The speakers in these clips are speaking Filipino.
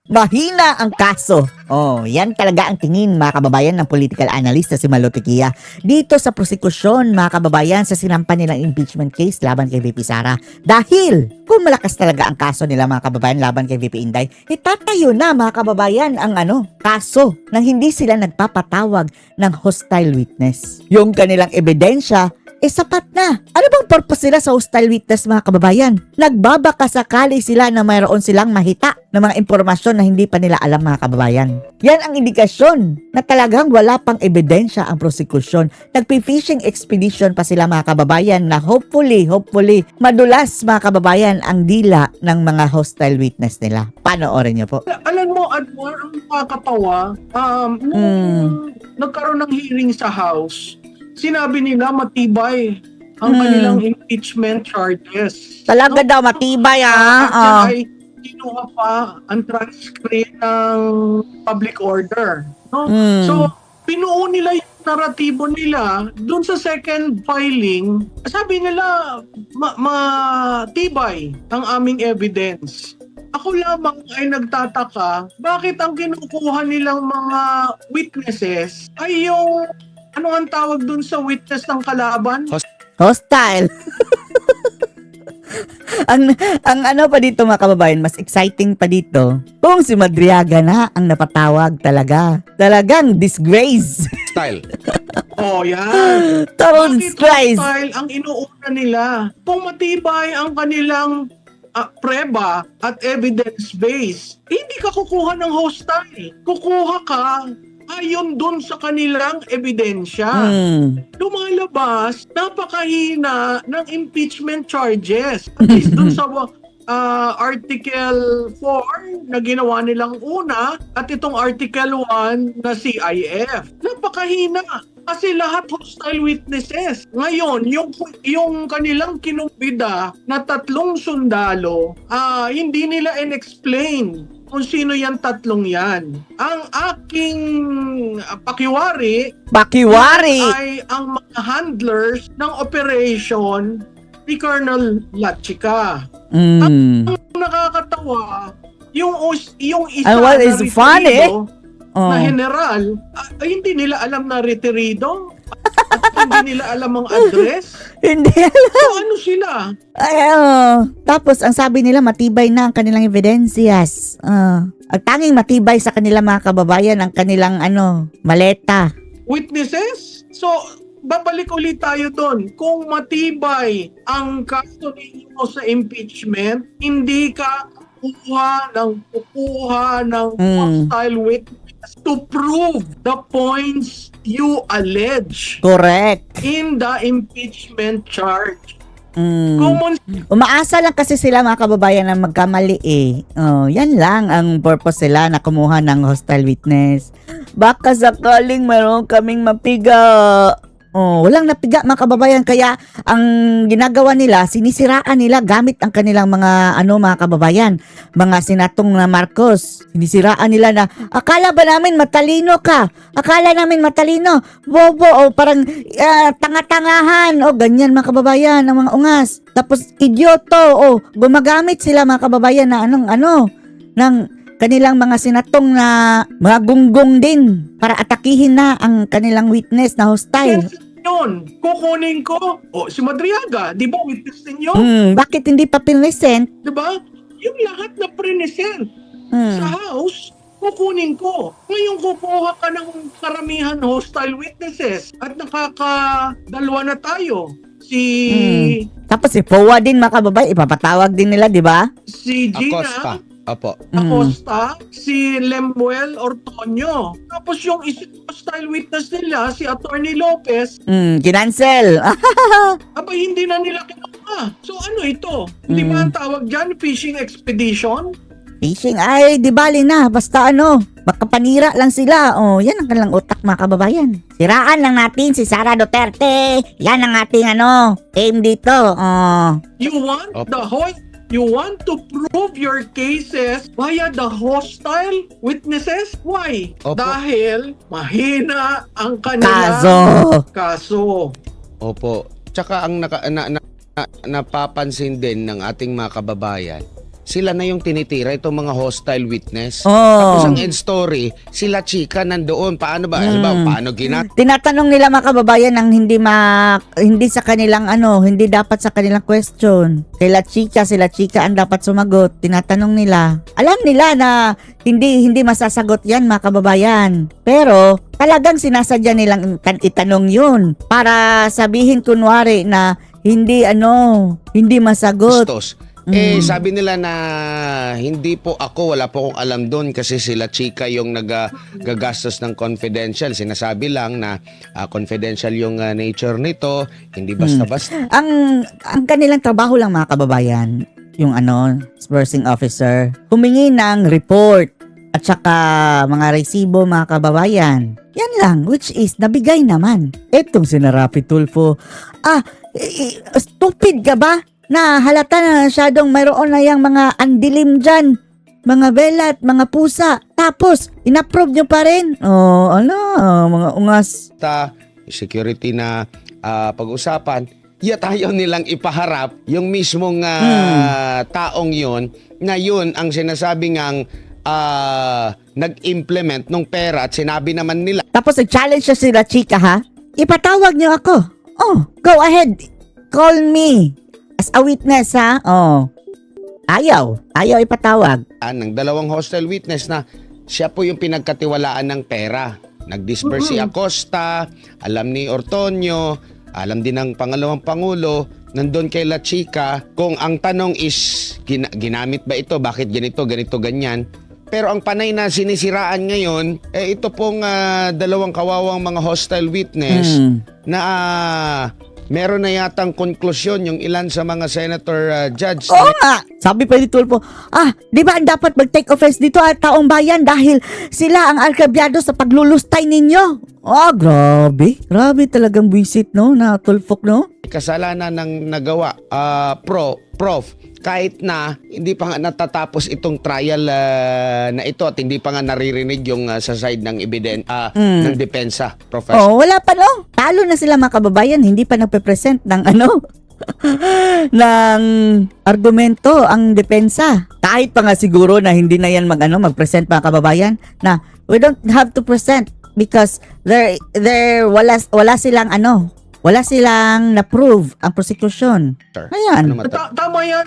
Mahina ang kaso. Oh, yan talaga ang tingin mga kababayan ng political analyst na si Malotequia dito sa prosekusyon mga kababayan sa sinampa nilang impeachment case laban kay VP Sara. Dahil kung malakas talaga ang kaso nila mga kababayan laban kay VP Inday, itatayo na mga kababayan ang kaso nang hindi sila nagpapatawag ng hostile witness. Yung kanilang ebidensya sapat na. Ano bang purpose nila sa hostile witness mga kababayan? Nagbabaka sakali sila na mayroon silang mahita ng mga impormasyon na hindi pa nila alam mga kababayan. Yan ang indikasyon na talagang wala pang ebidensya ang prosekusyon. Nagpi-fishing expedition pa sila mga kababayan na hopefully, madulas mga kababayan ang dila ng mga hostile witness nila. Panoorin niyo po. Alam mo, Admar, ang nakakatawa, nung nagkaroon ng hearing sa House, sinabi nila matibay ang kanilang impeachment charges. Talaga daw matibay Ay kinuha pa ang transcript ng public order. No? So, pinuo nila yung naratibo nila dun sa second filing. Sabi nila matibay ang aming evidence. Ako lamang ay nagtataka bakit ang kinukuha nilang mga witnesses ay yung ano ang tawag dun sa witness ng kalaban? Hostile. ang ano pa dito mga kababayan, mas exciting pa dito, kung si Madriaga na ang napatawag talaga. Talagang disgrace. Style. Oh, yan. Total Bakit disgrace. hostile ang inuuna nila? Kung matibay ang kanilang preba at evidence base, hindi ka kukuha ng hostile. Kukuha ka ayon dun sa kanilang ebidensya. Lumalabas, napakahina ng impeachment charges. At least dun sa Article 4 na ginawa nilang una at itong Article 1 na CIF. Napakahina. Kasi lahat hostile witnesses. Ngayon, yung kanilang kinumpida na 3 sundalo, hindi nila in-explain kung sino yan 3 yan. Ang aking pakiwari ay ang mga handlers ng operation ni Colonel Lachica. Ang nakakatawa, yung isa And what na is funny, na general, ay hindi nila alam na retirido at hindi nila alam ang address. Hindi So ano sila? Tapos ang sabi nila matibay na ang kanilang evidensyas. Ang tanging matibay sa kanila mga kababayan ang kanilang maleta. Witnesses? So babalik ulit tayo doon. Kung matibay ang kaso ninyo sa impeachment, hindi ka kukuha ng hostile witness to prove the points you allege Correct. in the impeachment charge. Umaasa lang kasi sila mga kababayan na magkamali yan lang ang purpose sila na kumuha ng hostile witness. Baka sakaling mayroon kaming mapiga. Walang napiga mga kababayan, kaya ang ginagawa nila, sinisiraan nila gamit ang kanilang mga mga kababayan, mga senatong na Marcos. Sinisiraan nila na akala ba namin matalino ka? Akala namin matalino. Bobo parang tanga-tangahan ganyan mga kababayan ng mga ungas. Tapos idioto gumagamit sila mga kababayan na ng kanilang mga senatong na mga gunggong din para atakihin na ang kanilang witness na hostile. Yes, yun. Kukunin ko. Si Madriaga, di ba witness ninyo? Bakit hindi pa pinesent? Di ba? Yung lahat na present sa house, kukunin ko. Ngayon kukuha ka ng karamihan hostile witnesses at nakakadalwa na tayo. Tapos si Powa din mga kababayan, ipapatawag din nila, di ba? Si Gina Acosta. Apo. Acosta, si Lemuel Ortonio. Tapos yung hostile witness nila, si Attorney Lopez, Kinancel. aba hindi na nila kinuha. So ano ito? Hindi ba ang tawag dyan? Fishing expedition? Fishing, ay di bali na, basta makapanira lang sila. Yan ang kanilang utak mga kababayan. Siraan lang natin si Sara Duterte. Yan ang ating aim dito. You want to prove your cases via the hostile witnesses? Why? Opo. Dahil mahina ang kanilang kaso. Opo. Tsaka ang napapansin din ng ating mga kababayan, sila na yung tinitira, itong mga hostile witness. Oh. Tapos ang end story, sila chika nandoon. Paano ba? Paano Tinatanong nila mga kababayan ang hindi sa kanilang hindi dapat sa kanilang question. Sila chika ang dapat sumagot. Tinatanong nila. Alam nila na hindi masasagot yan mga kababayan. Pero talagang sinasadya nilang itanong yun para sabihin kunwari na hindi masagot. Gustos. Sabi nila na hindi po ako, wala po akong alam doon kasi sila chika yung nagagastos ng confidential. Sinasabi lang na confidential yung nature nito, hindi basta-basta. Ang kanilang trabaho lang mga kababayan, yung disbursing officer, humingi ng report at saka mga resibo mga kababayan. Yan lang, which is nabigay naman. Etong si Rapi Tulfo, stupid ka ba? Na halata na masyadong mayroon na yung mga andilim dyan, mga belat, mga pusa. Tapos, inapprove nyo pa rin. Mga ungas. Security na pag-usapan, tayo nilang ipaharap yung mismong taong yon na yun ang sinasabi ngang nag-implement ng pera at sinabi naman nila. Tapos nag-challenge siya sila, chika ha? Ipatawag nyo ako. Go ahead. Call me. As a witness, ha? Ayaw ipatawag. Ng dalawang hostile witness na siya po yung pinagkatiwalaan ng pera. Nag-disburse si Acosta, alam ni Ortonio, alam din ng pangalawang pangulo, nandun kay La Chica. Kung ang tanong is, ginamit ba ito? Bakit ganito, ganyan? Pero ang panay na sinisiraan ngayon, ito pong dalawang kawawang mga hostile witness na meron na yatang konklusyon yung ilan sa mga senator judge. Oo nga! Sabi pa ni Tulfo, di ba ang dapat mag-take offense dito at taong bayan dahil sila ang arkabyado sa paglulustay ninyo? Grabe. Grabe talagang buwisit, no? Na Tulfok, no? Kasalanan ng nagawa, Prof, kahit na hindi pa nga natatapos itong trial na ito at hindi pa nga naririnig yung sa side ng ng depensa, Professor. Wala pa, no? Talo na sila mga kababayan, hindi pa nagpe-present ng ng argumento ang depensa. Kahit pa nga siguro na hindi na yan mag-present mga kababayan na we don't have to present because wala silang na-prove ang prosecution. Ayan. Tama yan.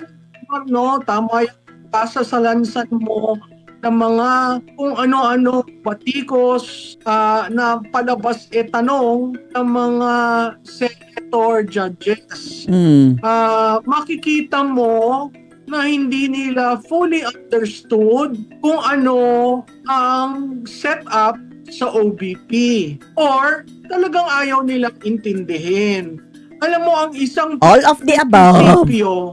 Tama yan. Pasasalansan mo ng mga kung ano-ano batikos na palabas tanong ng mga senator judges. Makikita mo na hindi nila fully understood kung ano ang setup sa OBP or talagang ayaw nilang intindihin. Alam mo, ang isang all of the above. prinsipyo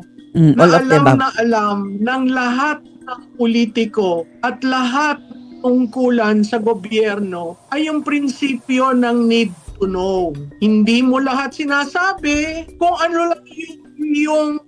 All of the above. na alam ng lahat ng politiko at lahat tungkulan sa gobyerno ay yung prinsipyo ng need to know. Hindi mo lahat sinasabi kung ano lang yung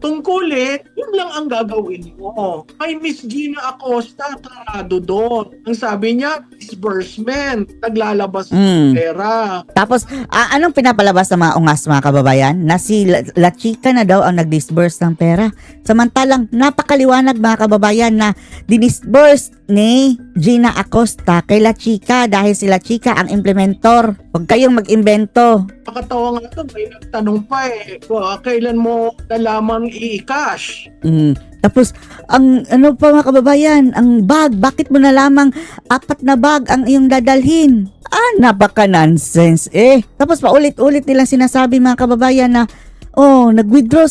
tungkulin, yun lang ang gagawin mo. Kay Miss Gina Acosta, tarado doon. Ang sabi niya, disbursement, naglalabas ng pera. Tapos, anong pinapalabas ng mga ungas mga kababayan? Na si La Chica na daw ang nag-disburse ng pera. Samantalang, napakaliwanag mga kababayan na dinisburse ni Gina Acosta kay La Chica dahil si La Chica ang implementor. Huwag kayong mag-imbento. Nakatawa nga ito, may nagtanong pa kailan mo nalamang i-cash? Tapos, ang pa mga kababayan, ang bag, bakit mo nalamang 4 na bag ang iyong dadalhin? Napaka-nonsense Tapos paulit-ulit nilang sinasabi mga kababayan na nag-withdraw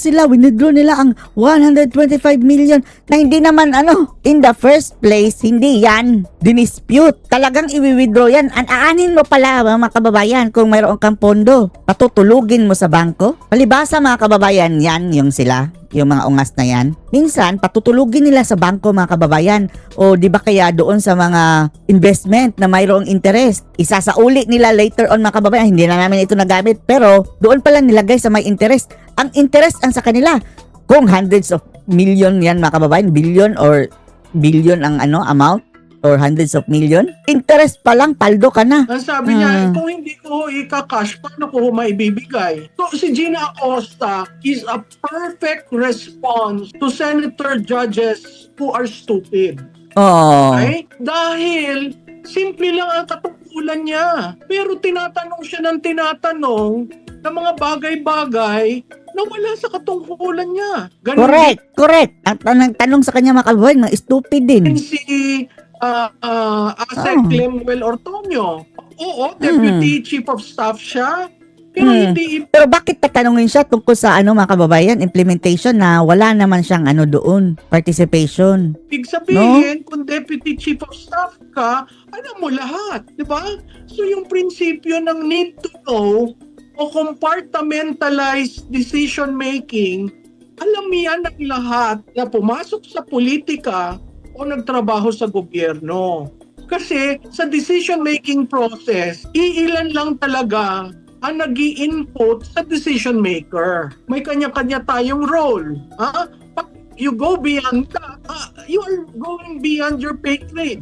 nila ang 125 million na hindi naman in the first place, hindi yan dinispute. Talagang i-withdraw yan. Aanin mo pala mga kababayan kung mayroon kang pondo. Patutulugin mo sa bangko. Palibasa mga kababayan, yan yung sila. Yung mga ungas na yan. Minsan, patutulugin nila sa bangko mga kababayan. O di ba kaya doon sa mga investment na mayroong interest. Isasauli nila later on mga kababayan. Hindi na namin ito nagamit. Pero doon pala nilagay sa may interest. Ang interest ang sa kanila. Kung hundreds of million yan mga kababayan, billion or billion ang amount. or hundreds of million, interest pa lang, paldo ka na. Ang sabi niya, kung hindi ko ika-cash, paano ko maibibigay? So si Gina Acosta is a perfect response to senator judges who are stupid. Oh. Okay? Dahil simple lang ang katungkulan niya. Pero tinatanong siya ng tinatanong ng mga bagay-bagay na wala sa katungkulan niya. Ganun Correct. Ang tanong sa kanya, mga kababayan, mga stupid din. din si Asek Lemuel Ortonio. Oo, Deputy Chief of Staff siya. Pero hindi Pero bakit tatanungin siya tungkol sa mga kababayan, implementation na wala naman siyang doon, participation? ibig sabihin, kung Deputy Chief of Staff ka, alam mo lahat, di ba? So yung prinsipyo ng need to know o compartmentalized decision making, alam yan ng lahat na pumasok sa politika o nagtrabaho sa gobyerno. Kasi sa decision making process, iilan lang talaga ang nag-i-input sa decision maker. May kanya-kanya tayong role. Pag you go beyond that, you are going beyond your pay grade.